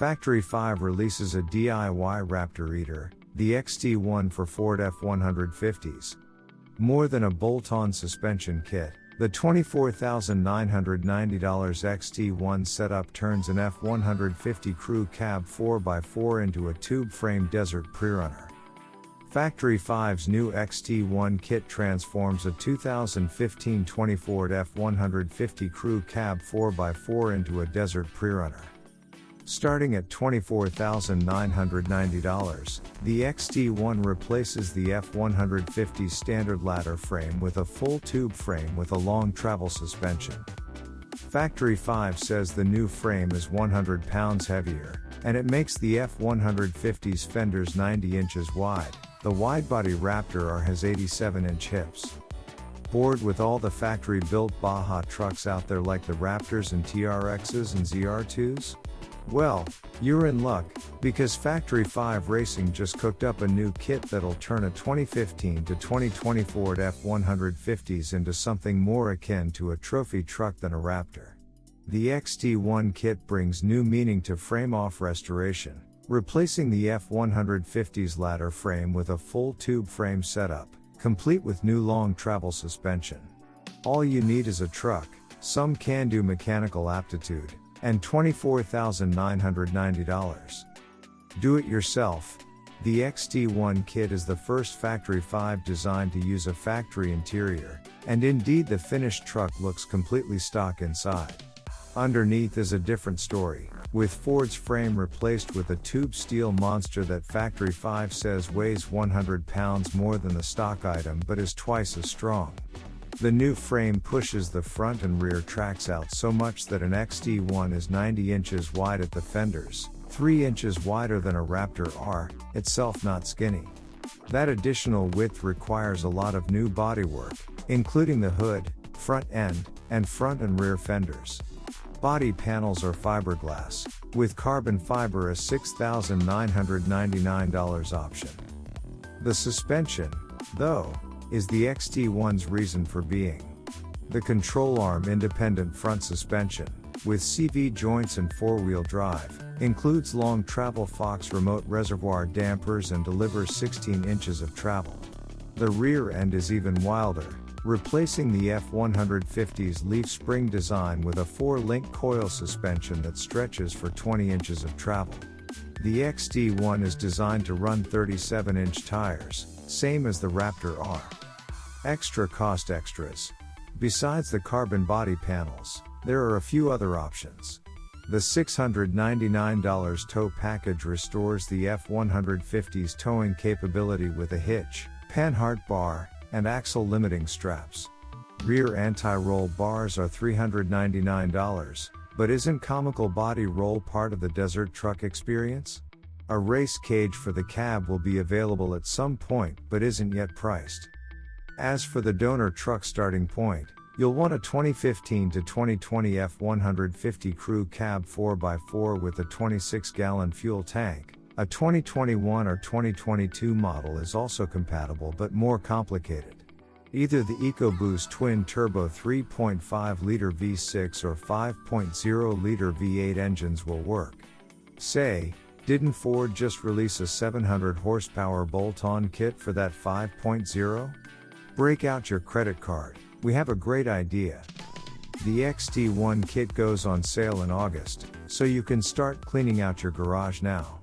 Factory 5 releases a DIY Raptor eater, the XT-1 for Ford F-150s. More than a bolt-on suspension kit, the $24,990 XT-1 setup turns an F-150 crew cab 4x4 into a tube-frame desert pre-runner. Factory 5's new XT-1 kit transforms a 2015-20 Ford F-150 crew cab 4x4 into a desert pre-runner. Starting at $24,990, the XT-1 replaces the F-150 standard ladder frame with a full tube frame with a long travel suspension. Factory 5 says the new frame is 100 pounds heavier, and it makes the F-150's fenders 90 inches wide. The widebody Raptor R has 87-inch hips. Bored with all the factory-built Baja trucks out there like the Raptors and TRXs and ZR2s? Well, you're in luck, because Factory 5 Racing just cooked up a new kit that'll turn a 2015 to 2020 Ford F-150s into something more akin to a trophy truck than a Raptor. The XT-1 kit brings new meaning to frame-off restoration, replacing the F-150's ladder frame with a full tube frame setup, complete with new long travel suspension. All you need is a truck, some can-do mechanical aptitude, and $24,990. Do it yourself. The XT-1 kit is the first Factory 5 designed to use a factory interior, and indeed the finished truck looks completely stock inside. Underneath is a different story, with Ford's frame replaced with a tube steel monster that Factory 5 says weighs 100 pounds more than the stock item but is twice as strong. The new frame pushes the front and rear tracks out so much that an XT-1 is 90 inches wide at the fenders, 3 inches wider than a Raptor R, itself not skinny. That additional width requires a lot of new bodywork, including the hood, front end, and front and rear fenders. Body panels are fiberglass, with carbon fiber a $6,999 option. The suspension, though, is the XT-1's reason for being. The control arm independent front suspension, with CV joints and four-wheel drive, includes long travel Fox remote reservoir dampers and delivers 16 inches of travel. The rear end is even wilder, replacing the F-150's leaf spring design with a 4-link coil suspension that stretches for 20 inches of travel. The XT-1 is designed to run 37-inch tires, same as the Raptor R. Extra cost extras. Besides the carbon body panels, there are a few other options. The $699 tow package restores the F-150's towing capability with a hitch, panhard bar, and axle limiting straps. Rear anti-roll bars are $399, but isn't comical body roll part of the desert truck experience? A race cage for the cab will be available at some point but isn't yet priced. As for the donor truck starting point, you'll want a 2015 to 2020 F-150 crew cab 4x4 with a 26-gallon fuel tank. A 2021 or 2022 model is also compatible but more complicated. Either the EcoBoost twin-turbo 3.5-liter V6 or 5.0-liter V8 engines will work. Say, didn't Ford just release a 700-horsepower bolt-on kit for that 5.0? Break out your credit card, we have a great idea. The XT-1 kit goes on sale in August, so you can start cleaning out your garage now.